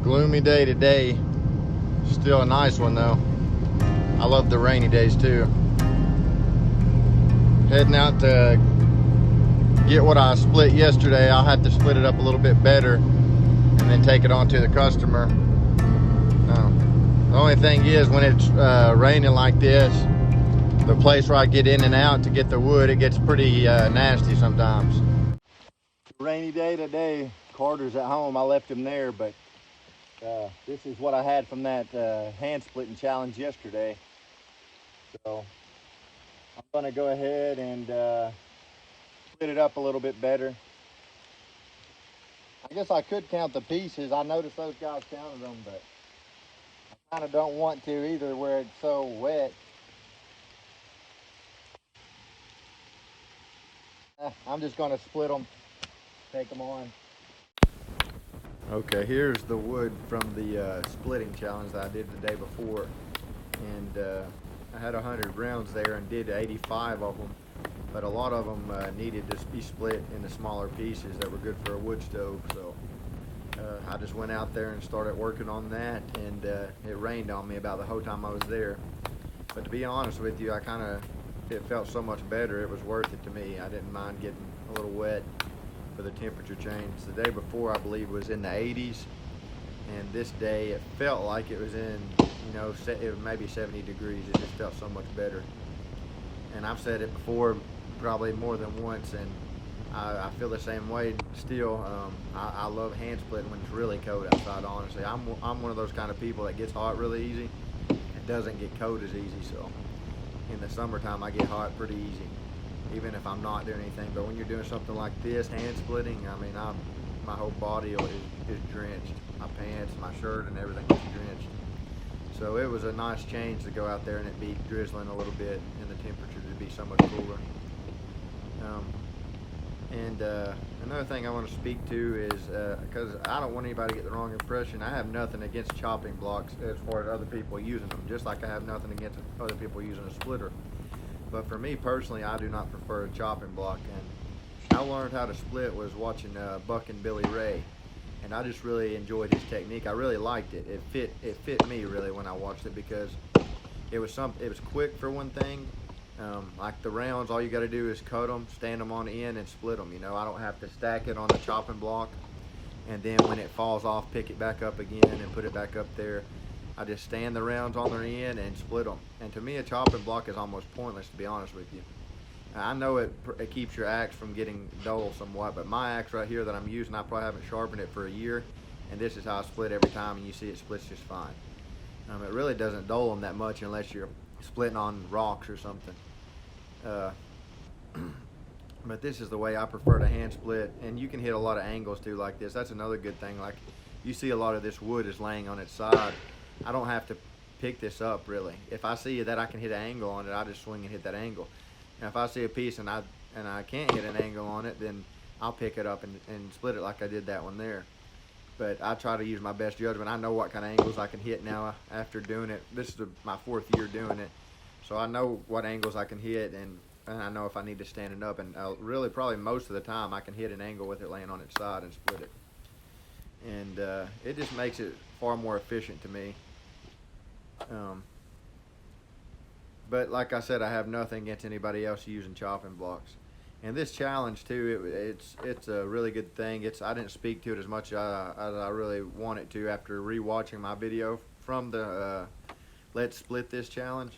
Gloomy day today. Still a nice one though. I love the rainy days too. Heading out to get what I split yesterday. I'll have to split it up a little bit better and then take it on to the customer. The only thing is, when it's raining like this, the place where I get in and out to get the wood, it gets pretty nasty sometimes. Rainy day today. Carter's at home. I left him there, but this is what I had from that hand splitting challenge yesterday. So I'm gonna go ahead and split it up a little bit better. I guess I could count the pieces. I noticed those guys counted them, but I kind of don't want to either where it's so wet. I'm just gonna split them, take them on. Okay, here's the wood from the splitting challenge that I did the day before, and I had 100 rounds there and did 85 of them, but a lot of them needed to be split into smaller pieces that were good for a wood stove. So I just went out there and started working on that, and it rained on me about the whole time I was there. But to be honest with you, it felt so much better. It was worth it to me. I didn't mind getting a little wet for the temperature change. The day before, I believe, was in the 80s, and this day it felt like it was in, it was maybe 70 degrees. It just felt so much better. And I've said it before, probably more than once, and I feel the same way still. I love hand splitting when it's really cold outside, honestly. I'm one of those kind of people that gets hot really easy and doesn't get cold as easy. So in the summertime, I get hot pretty easy, even if I'm not doing anything. But when you're doing something like this, hand splitting, I mean, my whole body is drenched. My pants, my shirt, and everything is drenched. So it was a nice change to go out there and it be drizzling a little bit and the temperature to be so much cooler. Another thing I want to speak to is, because I don't want anybody to get the wrong impression, I have nothing against chopping blocks as far as other people using them, just like I have nothing against other people using a splitter. But for me personally, I do not prefer a chopping block, and I learned how to split was watching Buck and Billy Ray, and I just really enjoyed his technique. I really liked it. It fit me really when I watched it, because it was quick for one thing. Like the rounds, all you got to do is cut them, stand them on the end, and split them. I don't have to stack it on the chopping block, and then when it falls off, pick it back up again and put it back up there. I just stand the rounds on their end and split them. And to me, a chopping block is almost pointless, to be honest with you. I know it keeps your axe from getting dull somewhat, but my axe right here that I'm using, I probably haven't sharpened it for a year, and this is how I split every time, and you see it splits just fine. It really doesn't dull them that much unless you're splitting on rocks or something. But this is the way I prefer to hand split, and you can hit a lot of angles too like this. That's another good thing. Like, you see a lot of this wood is laying on its side. I don't have to pick this up really. If I see that I can hit an angle on it, I just swing and hit that angle. And if I see a piece and I can't hit an angle on it, then I'll pick it up and split it like I did that one there. But I try to use my best judgment. I know what kind of angles I can hit now after doing it. This is my 4th year doing it. So I know what angles I can hit, and I know if I need to stand it up. And really, probably most of the time, I can hit an angle with it laying on its side and split it. And it just makes it far more efficient to me. But like I said, I have nothing against anybody else using chopping blocks. And this challenge too, it's a really good thing. I didn't speak to it as much as I really wanted to after rewatching my video from the Let's Split This challenge.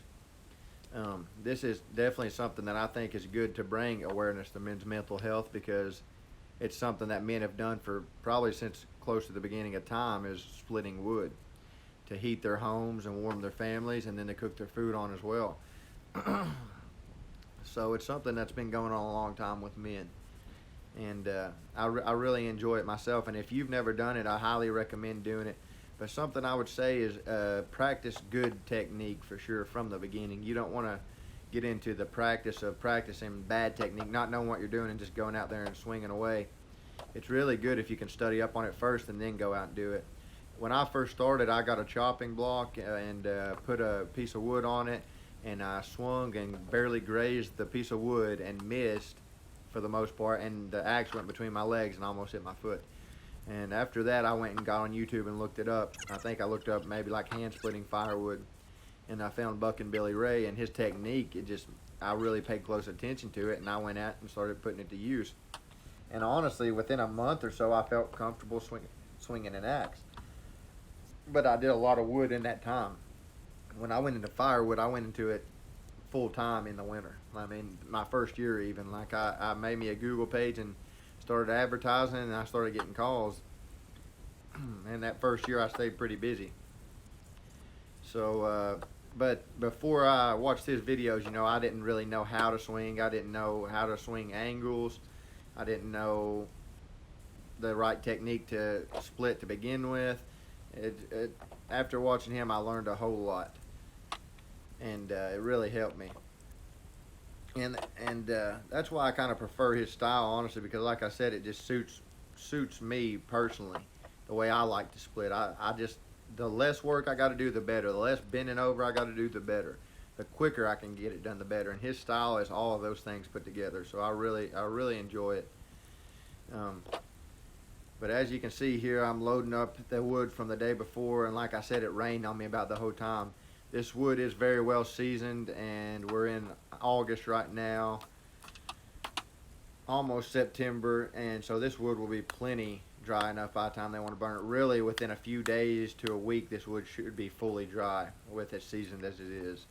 This is definitely something that I think is good to bring awareness to men's mental health, because it's something that men have done for probably since close to the beginning of time, is splitting wood to heat their homes and warm their families, and then to cook their food on as well. So it's something that's been going on a long time with men, and I really enjoy it myself. And if you've never done it, I highly recommend doing it. But something I would say is practice good technique for sure from the beginning. You don't want to get into the practice of practicing bad technique, not knowing what you're doing and just going out there and swinging away. It's really good if you can study up on it first and then go out and do it. When I first started, I got a chopping block and put a piece of wood on it, and I swung and barely grazed the piece of wood and missed for the most part, and the axe went between my legs and almost hit my foot. And after that, I went and got on YouTube and looked it up. I think I looked up maybe like hand splitting firewood, and I found Buck and Billy Ray and his technique. I really paid close attention to it, and I went out and started putting it to use. And honestly, within a month or so, I felt comfortable swinging an axe. But I did a lot of wood in that time. When I went into firewood, I went into it full time in the winter. I mean, my first year even, like I made me a Google page and started advertising, and I started getting calls. And that first year I stayed pretty busy. So, but before I watched his videos, you know, I didn't really know how to swing. I didn't know how to swing angles. I didn't know the right technique to split to begin with. After watching him, I learned a whole lot, and it really helped me. And that's why I kind of prefer his style, honestly, because like I said, it just suits me personally, the way I like to split. I just, the less work I got to do, the better. The less bending over I got to do, the better. The quicker I can get it done, the better. And his style is all of those things put together. So I really enjoy it. But as you can see here, I'm loading up the wood from the day before, and like I said, it rained on me about the whole time. This wood is very well seasoned, and we're in August right now, almost September, and so this wood will be plenty dry enough by the time they want to burn it. Really, within a few days to a week, this wood should be fully dry with as seasoned as it is.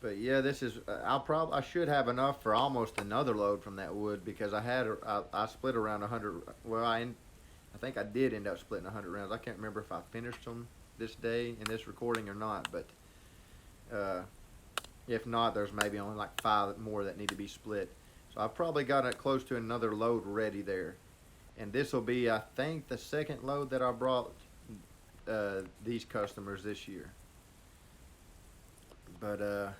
But yeah, this is, I should have enough for almost another load from that wood, because I split around 100, well, I think I did end up splitting 100 rounds. I can't remember if I finished them this day in this recording or not, but if not, there's maybe only like 5 more that need to be split. So I've probably got it close to another load ready there. And this will be, I think, the second load that I brought these customers this year. But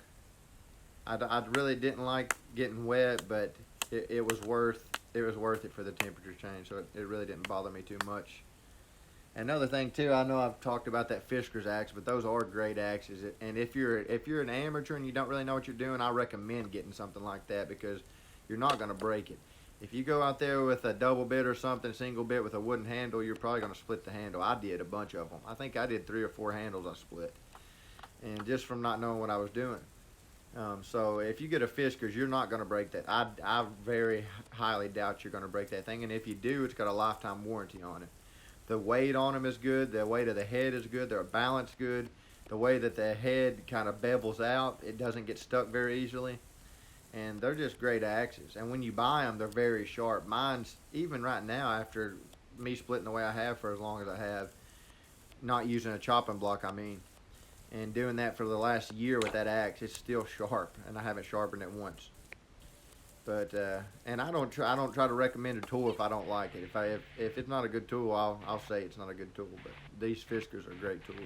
I really didn't like getting wet, but it was worth it for the temperature change, so it really didn't bother me too much. Another thing too, I know I've talked about that Fisker's axe, but those are great axes. And if you're an amateur and you don't really know what you're doing, I recommend getting something like that, because you're not going to break it. If you go out there with a double bit or something, single bit with a wooden handle, you're probably going to split the handle. I did a bunch of them. I think I did 3 or 4 handles I split, and just from not knowing what I was doing. So if you get a Fisker's, you're not going to break that. I very highly doubt you're going to break that thing, and if you do, it's got a lifetime warranty on it. The weight on them is good. The weight of the head is good. They're balanced good. The way that the head kind of bevels out, it doesn't get stuck very easily. And they're just great axes. And when you buy them, they're very sharp. Mine's, even right now, after me splitting the way I have for as long as I have, not using a chopping block, I mean, and doing that for the last year with that axe, it's still sharp, and I haven't sharpened it once. But and I don't try to recommend a tool if I don't like it. If it's not a good tool, I'll say it's not a good tool. But these Fiskers are great tools.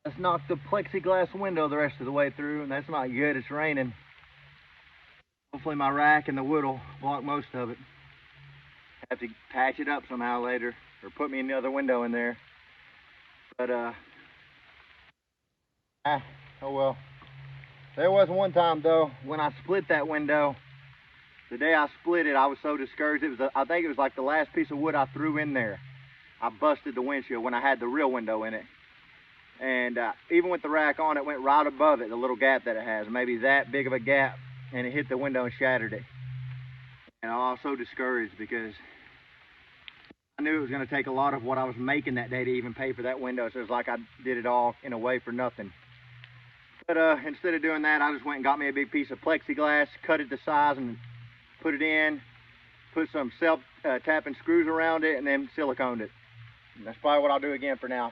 Let's knock the plexiglass window the rest of the way through, and that's not good. It's raining. Hopefully my rack and the wood will block most of it. Have to patch it up somehow later, or put me another window in there. But oh well. There was one time though when I split that window. The day I split it, I was so discouraged. I think it was like the last piece of wood I threw in there. I busted the windshield when I had the real window in it. And even with the rack on, it went right above it, the little gap that it has, maybe that big of a gap, and it hit the window and shattered it. And I was so discouraged because I knew it was going to take a lot of what I was making that day to even pay for that window. So it was like I did it all in a way for nothing. But instead of doing that, I just went and got me a big piece of plexiglass, cut it to size and put it in, put some self-tapping screws around it, and then siliconed it. And that's probably what I'll do again for now.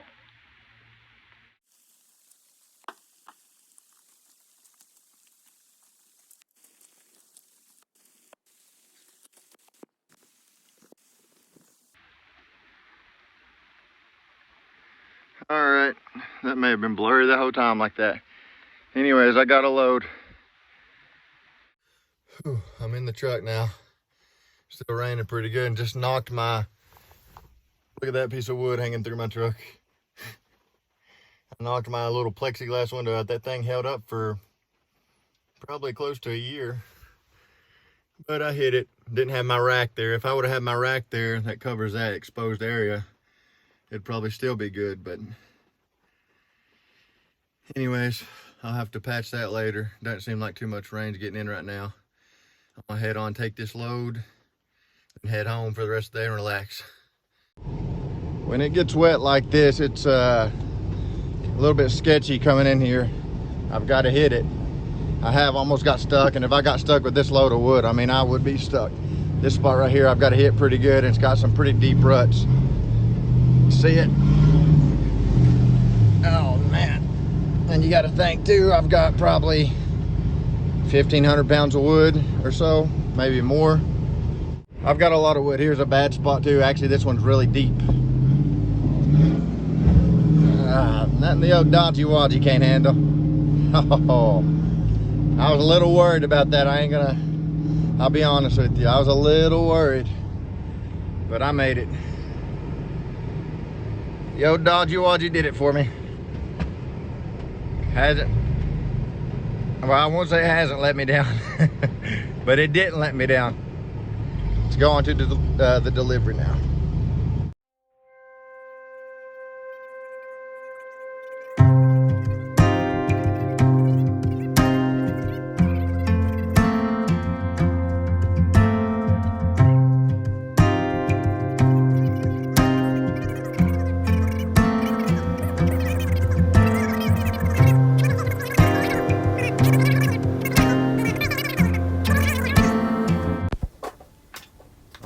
Alright, that may have been blurry the whole time like that. Anyways, I got a load. Whew, I'm in the truck now. Still raining pretty good, and just knocked look at that piece of wood hanging through my truck. I knocked my little plexiglass window out. That thing held up for probably close to a year. But I hit it. Didn't have my rack there. If I would have had my rack there that covers that exposed area, it'd probably still be good. But anyways, I'll have to patch that later. Doesn't seem like too much rain's getting in right now. I'm gonna head on, take this load, and head home for the rest of the day and relax. When it gets wet like this, it's a little bit sketchy coming in here. I've got to hit it. I have almost got stuck, and if I got stuck with this load of wood, I mean, I would be stuck. This spot right here, I've got to hit pretty good, and it's got some pretty deep ruts. See it? Oh, man. And you got to think, too, I've got probably 1,500 pounds of wood or so, maybe more. I've got a lot of wood. Here's a bad spot, too. Actually, this one's really deep. Nothing the old dodgy wadgy can't handle. Oh. I was a little worried about that. I'll be honest with you. I was a little worried, but I made it. Yo, dodgy wadgy did it for me. Hasn't, well, I won't say it hasn't let me down, but it didn't let me down. Let's go on to the delivery now.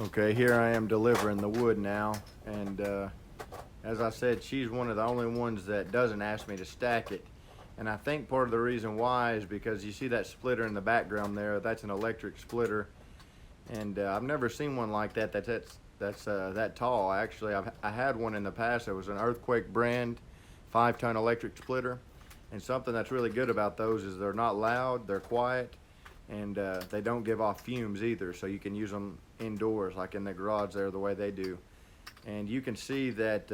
Okay, here I am delivering the wood now, and as I said, she's one of the only ones that doesn't ask me to stack it. And I think part of the reason why is because you see that splitter in the background there. That's an electric splitter, and I've never seen one like that that's that tall. Actually, I had one in the past. It was an Earthquake brand 5-ton electric splitter, and something that's really good about those is they're not loud, they're quiet, and they don't give off fumes either, so you can use them indoors, like in the garage there, the way they do. And you can see that,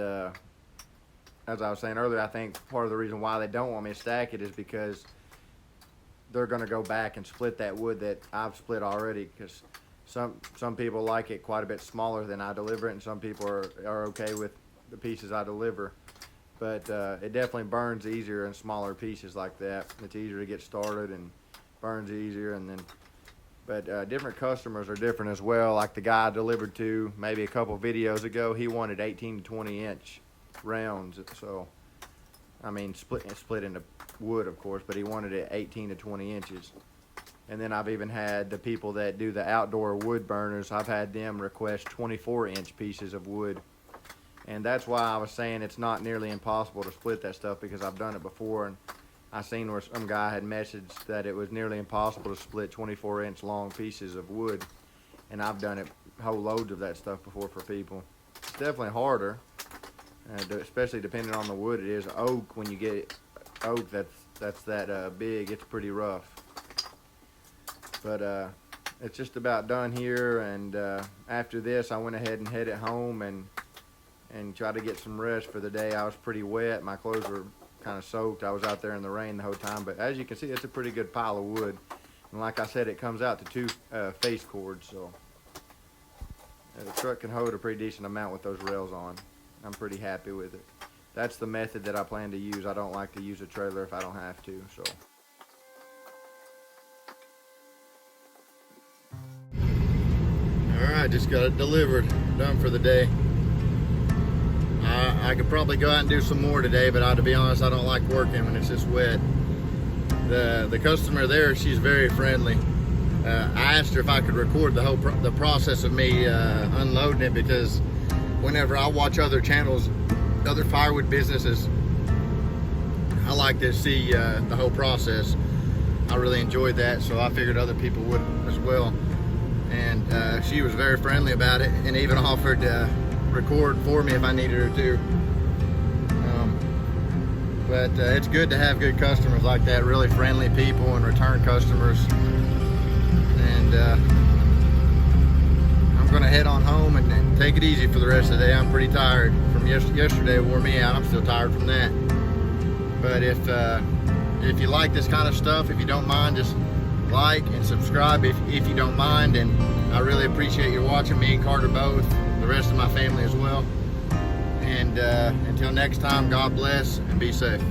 as I was saying earlier, I think part of the reason why they don't want me to stack it is because they're going to go back and split that wood that I've split already, because some people like it quite a bit smaller than I deliver it, and some people are okay with the pieces I deliver. But it definitely burns easier in smaller pieces like that. It's easier to get started and burns easier. And then, but different customers are different as well. Like the guy I delivered to maybe a couple videos ago, he wanted 18 to 20 inch rounds. So, I mean, split into wood, of course, but he wanted it 18 to 20 inches. And then I've even had the people that do the outdoor wood burners, I've had them request 24-inch pieces of wood. And that's why I was saying it's not nearly impossible to split that stuff, because I've done it before, and I seen where some guy had messaged that it was nearly impossible to split 24-inch long pieces of wood, and I've done it whole loads of that stuff before for people. It's definitely harder, especially depending on the wood it is. Oak, when you get oak that's that big, it's pretty rough. But it's just about done here, and after this I went ahead and headed home and tried to get some rest for the day. I was pretty wet. My clothes were kind of soaked. I was out there in the rain the whole time. But as you can see, it's a pretty good pile of wood. And like I said, it comes out to 2 face cords. So the truck can hold a pretty decent amount with those rails on. I'm pretty happy with it. That's the method that I plan to use. I don't like to use a trailer if I don't have to. So. All right, just got it delivered. Done for the day. I could probably go out and do some more today, but to be honest, I don't like working when it's this wet. The customer there, she's very friendly. I asked her if I could record the process of me unloading it, because whenever I watch other channels, other firewood businesses, I like to see the whole process. I really enjoyed that, so I figured other people would as well. And she was very friendly about it, and even offered to record for me if I needed her to. But it's good to have good customers like that, really friendly people and return customers. And I'm gonna head on home and take it easy for the rest of the day. I'm pretty tired from yesterday. It wore me out. I'm still tired from that. But if you like this kind of stuff, if you don't mind, just like and subscribe if you don't mind, and I really appreciate you watching, me and Carter both, the rest of my family as well. And until next time, God bless and be safe.